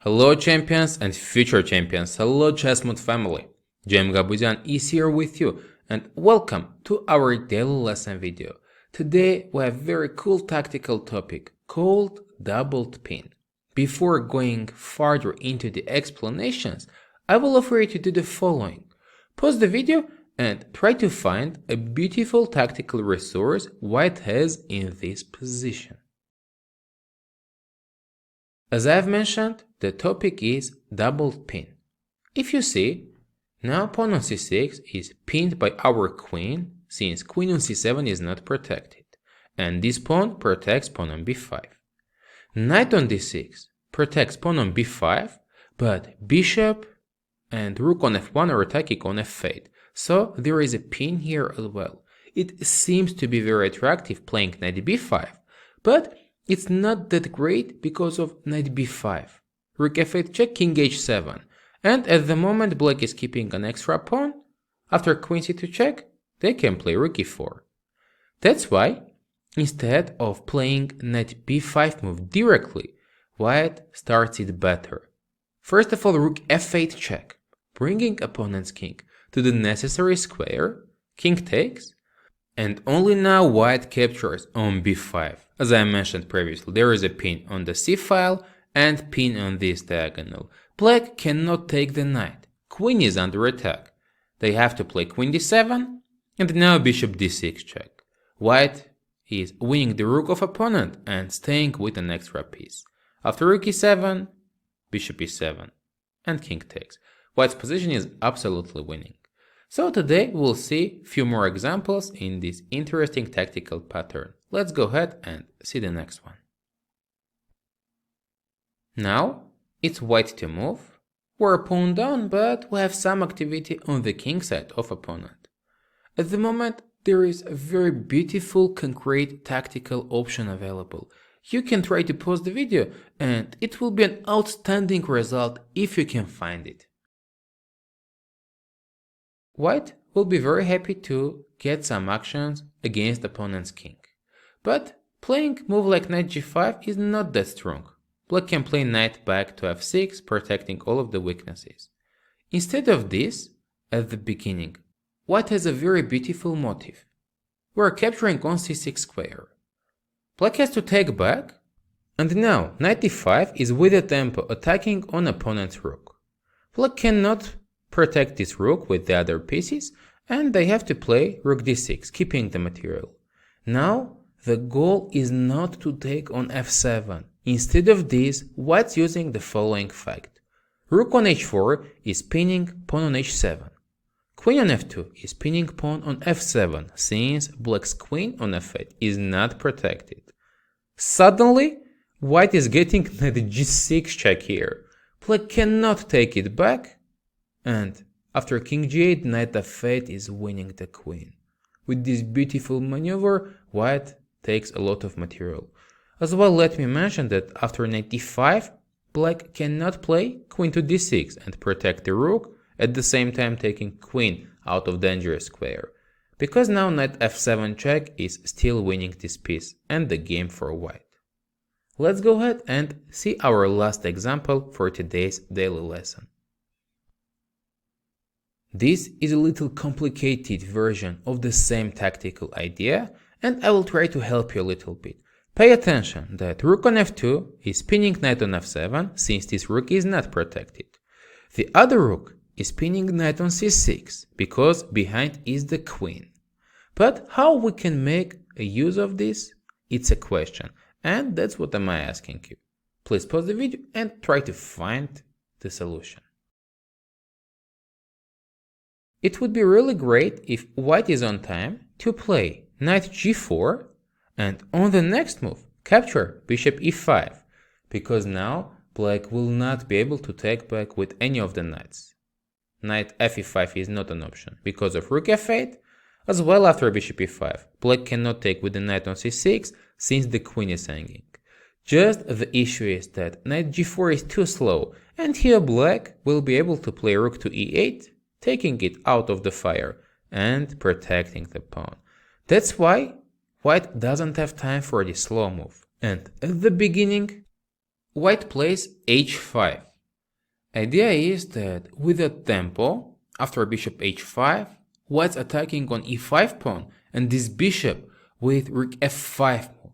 Hello champions and future champions, hello ChessMood family. GM Gabuzyan is here with you and welcome to our daily lesson video. Today we have a very cool tactical topic called doubled pin. Before going further into the explanations, I will offer you to do the following. Pause the video and try to find a beautiful tactical resource white has in this position. As I have mentioned, the topic is doubled pin. If you see, now pawn on c6 is pinned by our queen, since queen on c7 is not protected, and this pawn protects pawn on b5. Knight on d6 protects pawn on b5, but bishop and rook on f1 are attacking on f8, so there is a pin here as well. It seems to be very attractive playing knight b5, but it's not that great because of knight b5, rook f8 check, king h7, and at the moment black is keeping an extra pawn. After queen c2 check, they can play rook e4. That's why, instead of playing knight b5 move directly, white starts it better. First of all, rook f8 check, bringing opponent's king to the necessary square, king takes, and only now white captures on b5. As I mentioned previously, there is a pin on the c file and pin on this diagonal. Black cannot take the knight. Queen is under attack. They have to play queen d7 and now bishop d6 check. White is winning the rook of opponent and staying with an extra piece. After rook e7, bishop e7 and king takes. White's position is absolutely winning. So today we'll see a few more examples in this interesting tactical pattern. Let's go ahead and see the next one. Now it's white to move. We're pawn down, but we have some activity on the king side of opponent. At the moment there is a very beautiful concrete tactical option available. You can try to pause the video and it will be an outstanding result if you can find it. White will be very happy to get some actions against opponent's king. But playing move like knight g5 is not that strong. Black can play knight back to f6, protecting all of the weaknesses. Instead of this, at the beginning, white has a very beautiful motive. We're capturing on c6 square. Black has to take back, and now knight e5 is with a tempo attacking on opponent's rook. Black cannot protect this rook with the other pieces, and they have to play rook d6, keeping the material. Now the goal is not to take on f7. Instead of this, white's using the following fact. Rook on h4 is pinning pawn on h7. Queen on f2 is pinning pawn on f7, since black's queen on f8 is not protected. Suddenly, white is getting knight g6 check here. Black cannot take it back, and after king g8, knight f8 is winning the queen. With this beautiful maneuver, white takes a lot of material. As well, let me mention that after knight d5, black cannot play queen to d6 and protect the rook, at the same time taking queen out of dangerous square. Because now knight f7 check is still winning this piece and the game for white. Let's go ahead and see our last example for today's daily lesson. This is a little complicated version of the same tactical idea, and I will try to help you a little bit. Pay attention that rook on f2 is pinning knight on f7, since this rook is not protected. The other rook is pinning knight on c6, because behind is the queen. But how we can make a use of this? It's a question, and that's what I'm asking you. Please pause the video and try to find the solution. It would be really great if white is on time to play knight g4 and on the next move capture bishop e5, because now black will not be able to take back with any of the knights. Knight fe5 is not an option because of rook f8, as well after bishop e5. Black cannot take with the knight on c6 since the queen is hanging. Just the issue is that knight g4 is too slow, and here black will be able to play rook to e8, taking it out of the fire and protecting the pawn. That's why white doesn't have time for this slow move. And at the beginning, white plays h5, Idea is that with a tempo, after bishop h5, white's attacking on e5 pawn and this bishop with rook f5 move.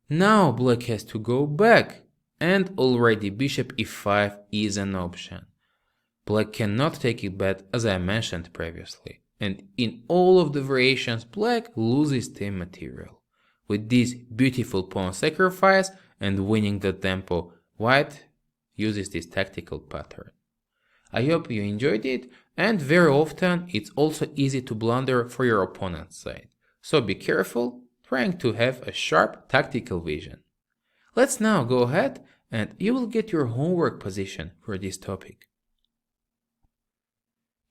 Now black has to go back, and already bishop e5 is an option. Black cannot take it back as I mentioned previously, and in all of the variations black loses team material. With this beautiful pawn sacrifice and winning the tempo, white uses this tactical pattern. I hope you enjoyed it, and very often it's also easy to blunder for your opponent's side, so be careful trying to have a sharp tactical vision. Let's now go ahead and you will get your homework position for this topic.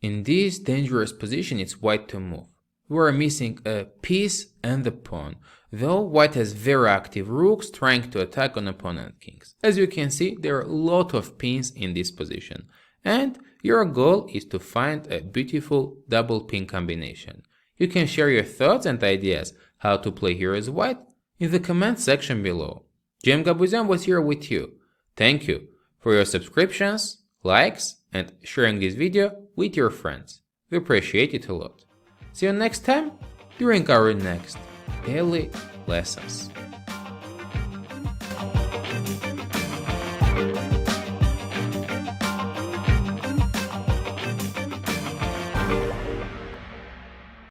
In this dangerous position it's white to move. We are missing a piece and a pawn, though white has very active rooks trying to attack on opponent kings. As you can see, there are a lot of pins in this position, and your goal is to find a beautiful double pin combination. You can share your thoughts and ideas how to play here as white in the comment section below. GM Gabuzyan was here with you. Thank you for your subscriptions, likes, and sharing this video with your friends. We appreciate it a lot. See you next time during our next daily lessons.